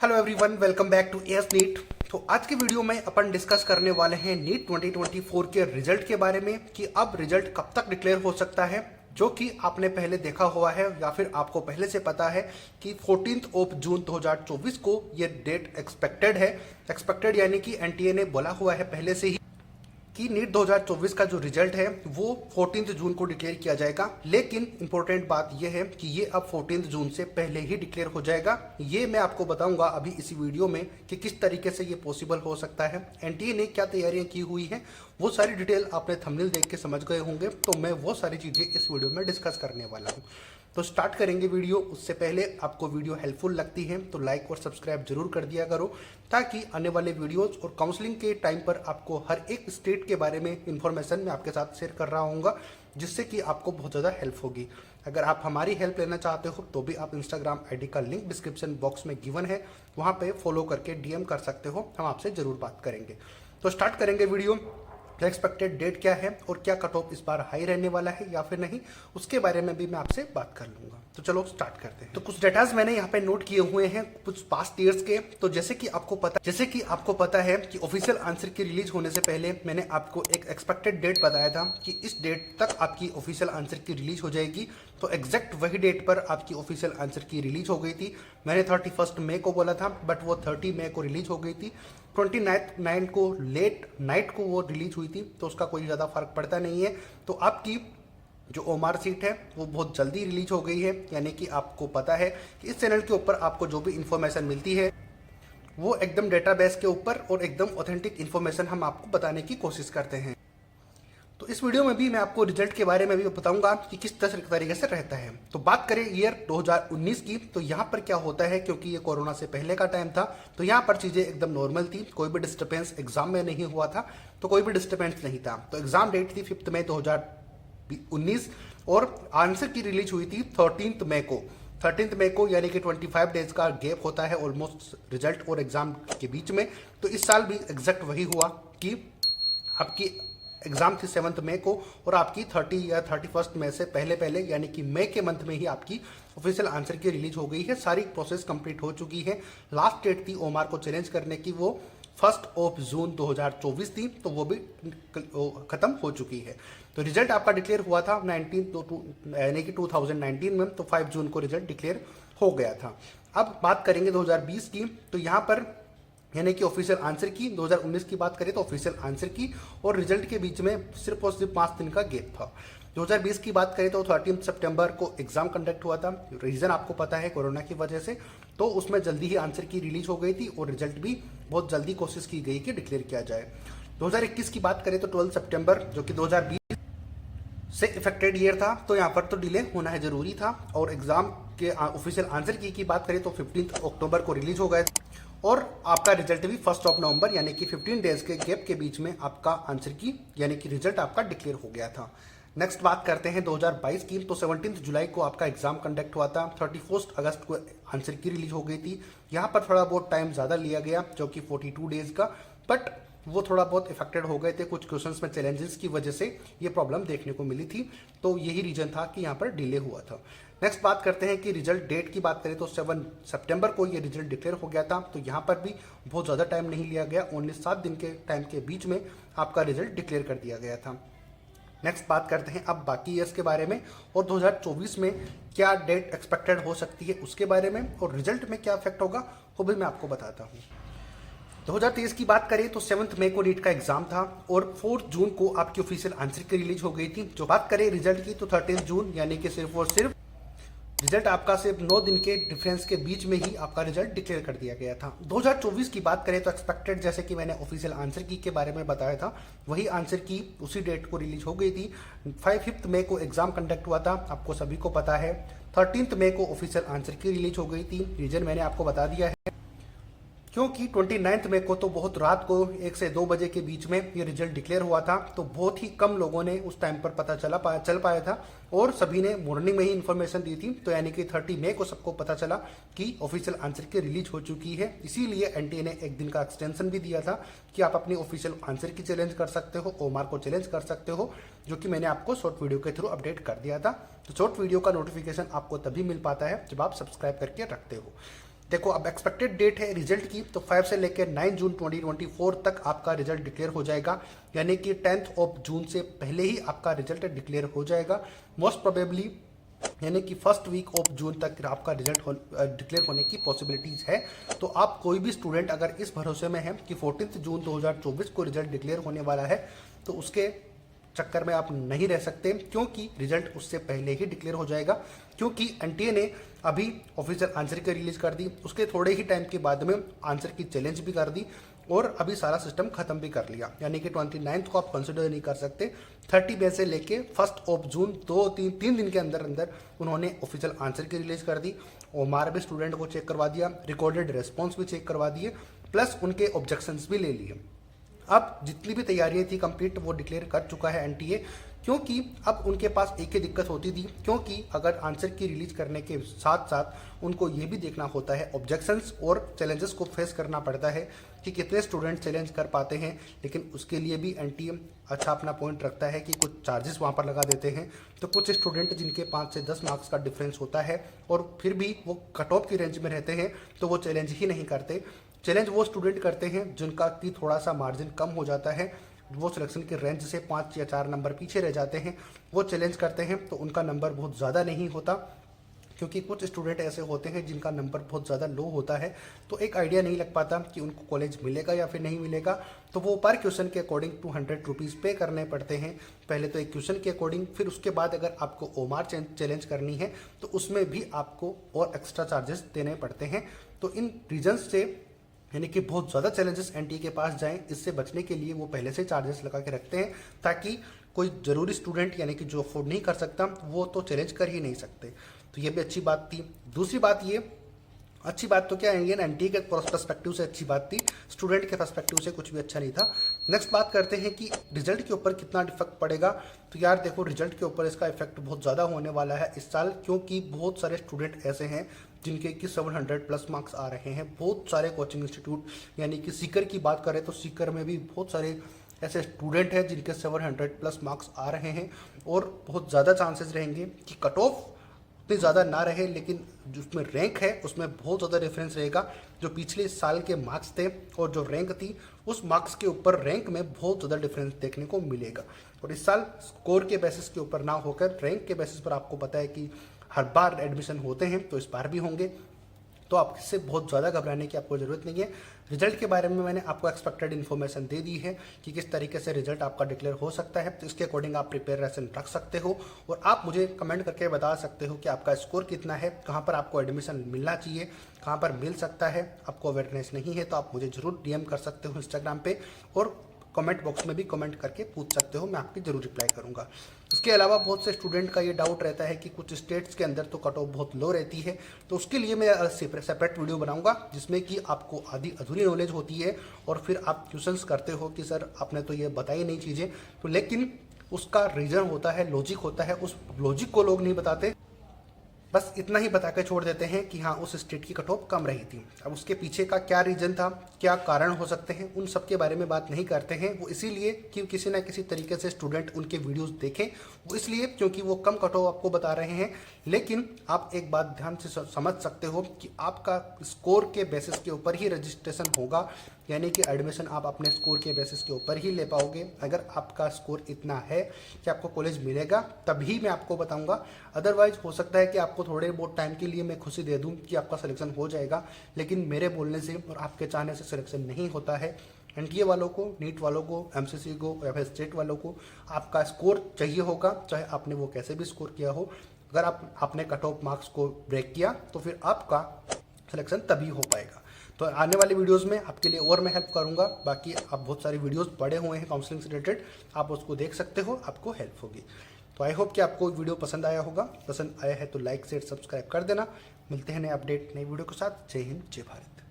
Hello everyone, welcome back to S NEET. तो आज की वीडियो में अपन डिस्कस करने वाले हैं नीट 2024 के रिजल्ट के बारे में कि अब रिजल्ट कब तक डिक्लेयर हो सकता है, जो कि आपने पहले देखा हुआ है या फिर आपको पहले से पता है कि 14 जून 2024 को ये डेट एक्सपेक्टेड है। एक्सपेक्टेड यानी कि एनटीए ने बोला हुआ है पहले से ही कि नीट 2024 का जो रिजल्ट है वो 14 जून को डिक्लेयर किया जाएगा। लेकिन इंपॉर्टेंट बात यह है कि ये अब 14 जून से पहले ही डिक्लेयर हो जाएगा। ये मैं आपको बताऊंगा अभी इसी वीडियो में कि किस तरीके से ये पॉसिबल हो सकता है, एनटीए ने क्या तैयारियां की हुई हैं, वो सारी डिटेल आपने थंबनेल देख के समझ गए होंगे। तो मैं वो सारी चीज़ें इस वीडियो में डिस्कस करने वाला हूँ। तो स्टार्ट करेंगे वीडियो। उससे पहले आपको वीडियो हेल्पफुल लगती है तो लाइक और सब्सक्राइब जरूर कर दिया करो, ताकि आने वाले वीडियोस और काउंसलिंग के टाइम पर आपको हर एक स्टेट के बारे में इंफॉर्मेशन मैं आपके साथ शेयर कर रहा हूँगा, जिससे कि आपको बहुत ज़्यादा हेल्प होगी। अगर आप हमारी हेल्प लेना चाहते हो तो भी आप इंस्टाग्राम आईडी का लिंक डिस्क्रिप्शन बॉक्स में गिवन है, वहाँ पे फॉलो करके डीएम कर सकते हो, हम आपसे ज़रूर बात करेंगे। तो स्टार्ट करेंगे वीडियो। एक्सपेक्टेड डेट क्या है और क्या कट ऑफ इस बार हाई रहने वाला है या फिर नहीं, उसके बारे में भी मैं आपसे बात कर लूंगा। तो चलो स्टार्ट करते हैं। तो कुछ डेटाज मैंने यहाँ पे नोट किए हुए हैं कुछ पास्ट ईयर्स के। तो जैसे कि आपको पता है कि ऑफिशियल आंसर की रिलीज होने से पहले मैंने आपको एक एक्सपेक्टेड डेट बताया था कि इस डेट तक आपकी ऑफिशियल आंसर की रिलीज हो जाएगी। तो एग्जैक्ट वही डेट पर आपकी ऑफिशियल आंसर की रिलीज हो गई थी। मैंने 31 मई को बोला था, बट वो 30 मई को रिलीज हो गई थी। 29 को लेट नाइट को वो रिलीज हुई थी, तो उसका कोई ज़्यादा फर्क पड़ता नहीं है। तो आपकी जो ओमार सीट है वो बहुत जल्दी रिलीज हो गई है। यानी कि आपको पता है कि इस चैनल के ऊपर आपको जो भी इंफॉर्मेशन मिलती है वो एकदम डेटाबेस के ऊपर और एकदम ऑथेंटिक इंफॉर्मेशन हम आपको बताने की कोशिश करते हैं। तो इस वीडियो में भी मैं आपको रिजल्ट के बारे में भी बताऊंगा कि किस तरीके से रहता है। तो बात करें ईयर 2019 की, तो यहाँ पर क्या होता है, क्योंकि ये कोरोना से पहले का टाइम था तो यहाँ पर चीज़ें एकदम नॉर्मल थी, कोई भी डिस्टर्बेंस एग्जाम में नहीं हुआ था। तो कोई भी डिस्टर्बेंस नहीं था। तो एग्जाम डेट थी 5 मई 2019 और आंसर की रिलीज हुई थी 13 मई को। 13 मई को, यानी कि 25 डेज का गैप होता है ऑलमोस्ट रिजल्ट और एग्जाम के बीच में। तो इस साल भी एग्जैक्ट वही हुआ कि आपकी एग्जाम थी 7 मई को और आपकी 30 या 31 मई से पहले यानी कि मई के मंथ में ही आपकी ऑफिशियल आंसर की रिलीज हो गई है। सारी प्रोसेस कंप्लीट हो चुकी है। लास्ट डेट थी ओमार को चैलेंज करने की, वो 1 जून 2024 थी, तो वो भी खत्म हो चुकी है। तो रिजल्ट आपका डिक्लेयर हुआ था 2019 में, तो 5 जून को रिजल्ट डिक्लेयर हो गया था। अब बात करेंगे 2020 की। तो यहाँ पर यानी कि ऑफिशियल आंसर की 2019 की बात करें तो ऑफिशियल आंसर की और रिजल्ट के बीच में सिर्फ और सिर्फ 5 दिन का गैप था। 2020 की बात करें तो 13 सितंबर को एग्जाम कंडक्ट हुआ था। रीजन आपको पता है, कोरोना की वजह से। तो उसमें जल्दी ही आंसर की रिलीज हो गई थी और रिजल्ट भी बहुत जल्दी कोशिश की गई कि डिक्लेयर किया जाए। 2021 की बात करें तो 12 सितंबर, जो कि 2020 से इफेक्टेड ईयर था, तो यहाँ पर तो डिले होना है जरूरी था। और एग्जाम के ऑफिशियल आंसर की बात करें तो 15 अक्टूबर को रिलीज हो गए और आपका रिजल्ट भी 1 नवंबर, यानी कि 15 डेज के गैप के बीच में आपका आंसर की यानी कि रिजल्ट आपका डिक्लेयर हो गया था। नेक्स्ट बात करते हैं 2022 की। तो 17 जुलाई को आपका एग्जाम कंडक्ट हुआ था। 31 अगस्त को आंसर की रिलीज हो गई थी। यहाँ पर थोड़ा बहुत टाइम ज़्यादा लिया गया, जो कि 42 डेज का, बट वो थोड़ा बहुत इफेक्टेड हो गए थे। कुछ क्वेश्चंस में चैलेंजेस की वजह से ये प्रॉब्लम देखने को मिली थी, तो यही रीजन था कि यहाँ पर डिले हुआ था। नेक्स्ट बात करते हैं कि रिजल्ट डेट की बात करें तो 7 सितंबर को ये रिजल्ट डिक्लेयर हो गया था। तो यहाँ पर भी बहुत ज़्यादा टाइम नहीं लिया गया, ओनली 7 दिन के टाइम के बीच में आपका रिजल्ट डिक्लेयर कर दिया गया था। नेक्स्ट बात करते हैं अब बाकी ईयर्स के बारे में और 2024 में क्या डेट एक्सपेक्टेड हो सकती है उसके बारे में, और रिजल्ट में क्या इफेक्ट होगा वो भी मैं आपको बताता हूँ। 2023 की बात करें तो 7 मई को नीट का एग्जाम था और 4 जून को आपकी ऑफिशियल आंसर की रिलीज हो गई थी। जो बात करें रिजल्ट की तो 13 जून, यानी कि सिर्फ और सिर्फ रिजल्ट आपका सिर्फ 9 दिन के डिफरेंस के बीच में ही आपका रिजल्ट डिक्लेयर कर दिया गया था। 2024 की बात करें तो एक्सपेक्टेड, जैसे कि मैंने ऑफिशियल आंसर की के बारे में बताया था, वही आंसर की उसी डेट को रिलीज हो गई थी। 5 मई को एग्जाम कंडक्ट हुआ था, आपको सभी को पता है। 13 मई को ऑफिशियल आंसर की रिलीज हो गई थी। रीजन मैंने आपको बता दिया है, क्योंकि 29 मई को तो बहुत रात को 1 से 2 बजे के बीच में ये रिजल्ट डिक्लेयर हुआ था। तो बहुत ही कम लोगों ने उस टाइम पर पता चल पाया था और सभी ने मॉर्निंग में ही इन्फॉर्मेशन दी थी। तो यानी कि 30 मई को सबको पता चला कि ऑफिशियल आंसर की रिलीज हो चुकी है। इसीलिए एनटीए ने 1 दिन का एक्सटेंशन भी दिया था कि आप अपनी ऑफिशियल आंसर की चैलेंज कर सकते हो, ओमार को चैलेंज कर सकते हो, जो कि मैंने आपको शॉर्ट वीडियो के थ्रू अपडेट कर दिया था। तो शॉर्ट वीडियो का नोटिफिकेशन आपको तभी मिल पाता है जब आप सब्सक्राइब करके रखते हो। देखो अब एक्सपेक्टेड डेट है रिजल्ट की, तो 5 से लेकर 9 जून 2024 तक आपका रिजल्ट डिक्लेयर हो जाएगा, यानी कि 10 ऑफ जून से पहले ही आपका रिजल्ट डिक्लेयर हो जाएगा मोस्ट प्रोबेबली, यानी कि फर्स्ट वीक ऑफ जून तक आपका रिजल्ट डिक्लेयर होने की पॉसिबिलिटीज़ है। तो आप कोई भी स्टूडेंट अगर इस भरोसे में है कि 14 जून 2024 को रिजल्ट डिक्लेयर होने वाला है, तो उसके चक्कर में आप नहीं रह सकते, क्योंकि रिजल्ट उससे पहले ही डिक्लेयर हो जाएगा। क्योंकि एनटीए ने अभी ऑफिशियल आंसर की रिलीज कर दी, उसके थोड़े ही टाइम के बाद में आंसर की चैलेंज भी कर दी, और अभी सारा सिस्टम खत्म भी कर लिया, यानी कि 29 को आप कंसिडर नहीं कर सकते। 30 मई से लेके 1 जून 3 दिन के अंदर अंदर उन्होंने ऑफिशियल आंसर की रिलीज कर दी। ओमार भी स्टूडेंट को चेक करवा दिया, रिकॉर्डेड रेस्पॉन्स भी चेक करवा दिए, प्लस उनके ऑब्जेक्शंस भी ले लिए। अब जितनी भी तैयारियां थी कंप्लीट वो डिक्लेयर कर चुका है एनटीए, क्योंकि अब उनके पास एक ही दिक्कत होती थी, क्योंकि अगर आंसर की रिलीज करने के साथ साथ उनको ये भी देखना होता है ऑब्जेक्शंस और चैलेंजेस को फेस करना पड़ता है कि कितने स्टूडेंट चैलेंज कर पाते हैं। लेकिन उसके लिए भी एनटीए अच्छा अपना पॉइंट रखता है कि कुछ चार्जेस वहाँ पर लगा देते हैं। तो कुछ स्टूडेंट जिनके 5 से 10 मार्क्स का डिफरेंस होता है और फिर भी वो कट ऑफ की रेंज में रहते हैं, तो वो चैलेंज ही नहीं करते। चैलेंज वो स्टूडेंट करते हैं जिनका कि थोड़ा सा मार्जिन कम हो जाता है, वो सिलेक्शन के रेंज से 5 या 4 नंबर पीछे रह जाते हैं, वो चैलेंज करते हैं, तो उनका नंबर बहुत ज़्यादा नहीं होता। क्योंकि कुछ स्टूडेंट ऐसे होते हैं जिनका नंबर बहुत ज़्यादा लो होता है, तो एक आइडिया नहीं लग पाता कि उनको कॉलेज मिलेगा या फिर नहीं मिलेगा, तो वो पर क्वेश्चन के अकॉर्डिंग 200 रुपीज़ पे करने पड़ते हैं। पहले तो एक क्वेश्चन के अकॉर्डिंग, फिर उसके बाद अगर आपको ओमार चैलेंज करनी है तो उसमें भी आपको और एक्स्ट्रा चार्जेस देने पड़ते हैं। तो इन रीजन्स से, यानी कि बहुत ज़्यादा चैलेंजेस एनटीए के पास जाएं, इससे बचने के लिए वो पहले से चार्जेस लगा के रखते हैं, ताकि कोई ज़रूरी स्टूडेंट यानी कि जो अफोर्ड नहीं कर सकता वो तो चैलेंज कर ही नहीं सकते। तो ये भी अच्छी बात थी। दूसरी बात ये, अच्छी बात तो क्या इंडियन एनटीए के पर्सपेक्टिव से अच्छी बात थी, स्टूडेंट के पर्सपेक्टिव से कुछ भी अच्छा नहीं था। नेक्स्ट बात करते हैं कि रिजल्ट के ऊपर कितना इफेक्ट पड़ेगा। तो यार देखो, रिजल्ट के ऊपर इसका इफेक्ट बहुत ज़्यादा होने वाला है इस साल, क्योंकि बहुत सारे स्टूडेंट ऐसे हैं जिनके कि 700 प्लस मार्क्स आ रहे हैं। बहुत सारे कोचिंग इंस्टीट्यूट, यानी कि सीकर की बात करें तो सीकर में भी बहुत सारे ऐसे स्टूडेंट हैं जिनके 700 प्लस मार्क्स आ रहे हैं, और बहुत ज़्यादा चांसेस रहेंगे कि कट ऑफ उतनी ज़्यादा ना रहे, लेकिन जो उसमें रैंक है उसमें बहुत ज़्यादा डिफरेंस रहेगा। जो पिछले साल के मार्क्स थे और जो रैंक थी, उस मार्क्स के ऊपर रैंक में बहुत ज़्यादा डिफरेंस देखने को मिलेगा। और इस साल स्कोर के बेसिस के ऊपर ना होकर रैंक के बेसिस पर, आपको पता है कि हर बार एडमिशन होते हैं, तो इस बार भी होंगे, तो आप इससे बहुत ज़्यादा घबराने की आपको ज़रूरत नहीं है। रिजल्ट के बारे में मैंने आपको एक्सपेक्टेड इन्फॉर्मेशन दे दी है कि किस तरीके से रिजल्ट आपका डिक्लेयर हो सकता है, तो इसके अकॉर्डिंग आप प्रिपरेशन रख सकते हो, और आप मुझे कमेंट करके बता सकते हो कि आपका स्कोर कितना है, कहाँ पर आपको एडमिशन मिलना चाहिए, कहाँ पर मिल सकता है। आपको अवेयरनेस नहीं है तो आप मुझे ज़रूर डीएम कर सकते हो इंस्टाग्राम पे, और कमेंट बॉक्स में भी कमेंट करके पूछ सकते हो, मैं आपकी जरूर रिप्लाई करूंगा। इसके अलावा बहुत से स्टूडेंट का ये डाउट रहता है कि कुछ स्टेट्स के अंदर तो कट ऑफ बहुत लो रहती है, तो उसके लिए मैं सेपरेट वीडियो बनाऊंगा जिसमें कि आपको आधी अधूरी नॉलेज होती है, और फिर आप क्वेश्चंस करते हो कि सर आपने तो ये बताई नहीं चीज़ें, तो लेकिन उसका रीज़न होता है, लॉजिक होता है, उस लॉजिक को लोग नहीं बताते, बस इतना ही बता के छोड़ देते हैं कि हाँ उस स्टेट की कट ऑफ कम रही थी। अब उसके पीछे का क्या रीजन था, क्या कारण हो सकते हैं, उन सब के बारे में बात नहीं करते हैं। वो इसीलिए कि किसी ना किसी तरीके से स्टूडेंट उनके वीडियोस देखें, वो इसलिए क्योंकि वो कम कट ऑफ आपको बता रहे हैं। लेकिन आप एक बात ध्यान से समझ सकते हो कि आपका स्कोर के बेसिस के ऊपर ही रजिस्ट्रेशन होगा, यानी कि एडमिशन आप अपने स्कोर के बेसिस के ऊपर ही ले पाओगे। अगर आपका स्कोर इतना है कि आपको कॉलेज मिलेगा, तभी मैं आपको बताऊंगा। अदरवाइज हो सकता है कि आपको थोड़े बहुत टाइम के लिए मैं खुशी दे दूं कि आपका सिलेक्शन हो जाएगा, लेकिन मेरे बोलने से और आपके चाहने से सिलेक्शन नहीं होता है। एनटीए वालों को, नीट वालों को, एमसीसी को या फिर स्टेट वालों को आपका स्कोर चाहिए होगा, चाहे आपने वो कैसे भी स्कोर किया हो। अगर आपने कट ऑफ मार्क्स को ब्रेक किया तो फिर आपका सिलेक्शन तभी हो पाएगा। तो आने वाली वीडियोस में आपके लिए और मैं हेल्प करूंगा। बाकी आप बहुत सारी वीडियोस पड़े हुए हैं काउंसलिंग से रिलेटेड, आप उसको देख सकते हो, आपको हेल्प होगी। तो आई होप कि आपको वीडियो पसंद आया होगा। पसंद आया है तो लाइक शेयर सब्सक्राइब कर देना। मिलते हैं नए अपडेट नई वीडियो के साथ। जय हिंद, जय भारत।